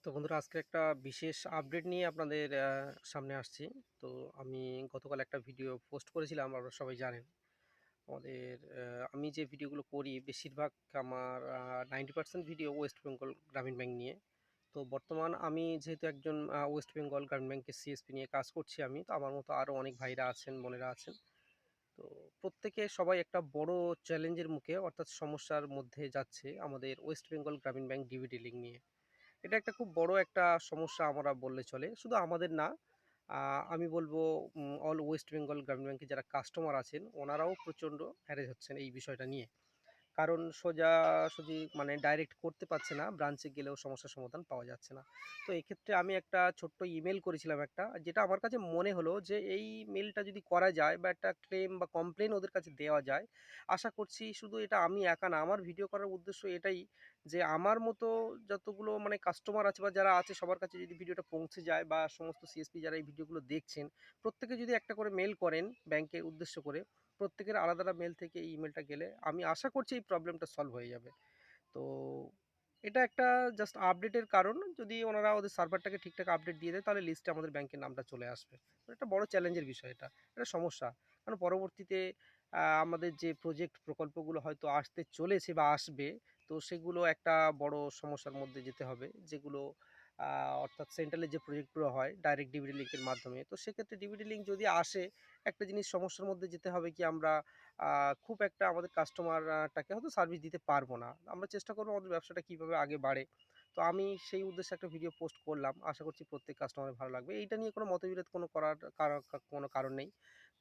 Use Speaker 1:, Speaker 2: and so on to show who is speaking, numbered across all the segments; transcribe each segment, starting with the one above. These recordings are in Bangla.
Speaker 1: তো বন্ধুরা, আজকে একটা বিশেষ আপডেট নিয়ে আপনাদের সামনে আসছি। তো আমি গতকাল একটা ভিডিও পোস্ট করেছিলাম, আপনারা সবাই জানেন। আমাদের আমি যে ভিডিওগুলো করি বেশিরভাগ আমার 90% ভিডিও ওয়েস্ট বেঙ্গল গ্রামীণ ব্যাংক নিয়ে। তো বর্তমান আমি যেহেতু একজন ওয়েস্ট বেঙ্গল গ্রামীণ ব্যাংকের সিএসপি নিয়ে কাজ করছি আমি, তো আমার মতো আরও অনেক ভাইরা আছেন, বোনেরা আছেন। তো প্রত্যেকে সবাই একটা বড় চ্যালেঞ্জের মুখে অর্থাৎ সমস্যার মধ্যে যাচ্ছে আমাদের ওয়েস্ট বেঙ্গল গ্রামীণ ব্যাংক ডিবিটি লিঙ্ক নিয়ে। এটা একটা খুব বড় একটা সমস্যা আমরা বললে চলে। শুধু আমাদের না, আমি বলবো অল ওয়েস্ট বেঙ্গল গ্রামীণ ব্যাংকে যারা কাস্টমার আছেন, ওনারাও প্রচণ্ড হ্যারেস হচ্ছেন এই বিষয়টা নিয়ে। কারণ সোজাসুজি মানে ডাইরেক্ট করতে পারছে না, ব্রাঞ্চে গেলেও সমস্যার সমাধান পাওয়া যাচ্ছে না। তো এক্ষেত্রে আমি একটা ছোট্ট ইমেল করেছিলাম একটা, যেটা আমার কাছে মনে হলো যে এই মেলটা যদি করা যায় বা একটা ক্লেম বা কমপ্লেন ওদের কাছে দেওয়া যায়, আশা করছি শুধু এটা আমি একা না, আমার ভিডিও করার উদ্দেশ্য এটাই যে আমার মতো যতগুলো মানে কাস্টমার আছে বা যারা আছে সবার কাছে যদি ভিডিওটা পৌঁছে যায় বা সমস্ত সিএসপি যারা এই ভিডিওগুলো দেখছেন, প্রত্যেকে যদি একটা করে মেল করেন ব্যাংকের উদ্দেশ্য করে, প্রত্যেকের আলাদা আলাদা মেল থেকে এই ইমেলটা গেলে আমি আশা করছি এই প্রবলেমটা সলভ হয়ে যাবে। তো এটা একটা জাস্ট আপডেটের কারণ, যদি ওনারা ওদের সার্ভারটাকে ঠিকঠাক আপডেট দিয়ে দেয় তাহলে লিস্টে আমাদের ব্যাংকের নামটা চলে আসবে। তো এটা বড় চ্যালেঞ্জের বিষয়, এটা সমস্যা। কারণ পরবর্তীতে আমাদের যে প্রজেক্ট প্রকল্পগুলো হয়তো আসতে চলেছে বা আসবে, তো সেগুলো একটা বড় সমস্যার মধ্যে যেতে হবে, যেগুলো অর্থাৎ সেন্ট্রালের যে প্রজেক্টগুলো হয় ডাইরেক্ট ডিবিটি লিঙ্কের মাধ্যমে। তো সেক্ষেত্রে ডিবিটি লিঙ্ক যদি আসে, একটা জিনিস সমস্যার মধ্যে যেতে হবে কি আমরা খুব একটা আমাদের কাস্টমারটাকে হয়তো সার্ভিস দিতে পারবো না। আমরা চেষ্টা করবো আমাদের ব্যবসাটা কীভাবে আগে বাড়ে। তো আমি সেই উদ্দেশ্যে একটা ভিডিও পোস্ট করলাম। আশা করছি প্রত্যেক কাস্টমারের ভালো লাগবে। এইটা নিয়ে কোনো মতবিরোধ কোনো করার কোনো কারণ নেই।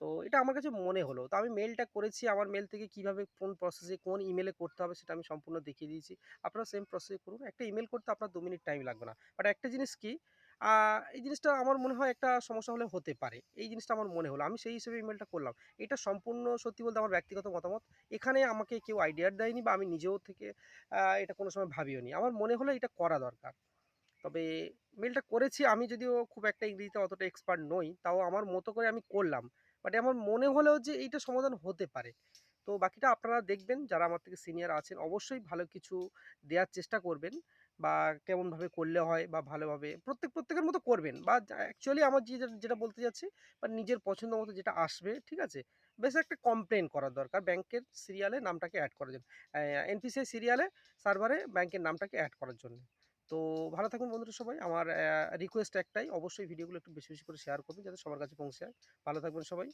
Speaker 1: তো এটা আমার কাছে মনে হলো। তো আমি মেইলটা করেছি। আমার মেইল থেকে কিভাবে কোন প্রসেসে কোন ইমেইলে করতে হবে সেটা আমি সম্পূর্ণ দেখিয়ে দিয়েছি। আপনারা সেম প্রসেসে করুন। একটা ইমেইল করতে আপনার ২ মিনিট টাইম লাগবে না। বাট একটা জিনিস কি, আ এই জিনিসটা আমার মনে হয় একটা সমস্যা হলে হতে পারে। এই জিনিসটা আমার মনে হলো। আমি সেই হিসেবে ইমেইলটা করলাম। এটা সম্পূর্ণ সত্যি বলতে আমার ব্যক্তিগত মতামত। এখানে আমাকে কেউ আইডিয়া দেয়নি বা আমি নিজেও থেকে এটা কোনো সময় ভাবিওনি। আমার মনে হলো এটা করা দরকার। তবে মেইলটা করেছি, আমি যদিও খুব একটা ইংরেজিতে অতটা এক্সপার্ট নই, তাও আমার মতো করে আমি করলাম। বাট আমার মনে হলেও যে এইটা সমাধান হতে পারে। তো বাকিটা আপনারা দেখবেন, যারা আমার থেকে সিনিয়র আছেন অবশ্যই ভালো কিছু দেয়ার চেষ্টা করবেন, বা কেমনভাবে করলে হয় বা ভালোভাবে প্রত্যেকের মতো করবেন, বা অ্যাকচুয়ালি আমার যেটা বলতে চাচ্ছি, বা নিজের পছন্দ মতো যেটা আসবে, ঠিক আছে? বেশ একটা কমপ্লেইন করার দরকার ব্যাংকের সিরিয়ালে নামটাকে এড করার জন্য। এনপিসিআই সিরিয়ালে সার্ভারে ব্যাংকের নামটাকে এড করার জন্য। তো ভালো থাকুন বন্ধুরা সবাই। আমার রিকোয়েস্ট একটাই, অবশ্যই ভিডিওগুলো একটু বেশি করে শেয়ার করবেন যাতে সবার কাছে পৌঁছে যায়। ভালো থাকবেন সবাই।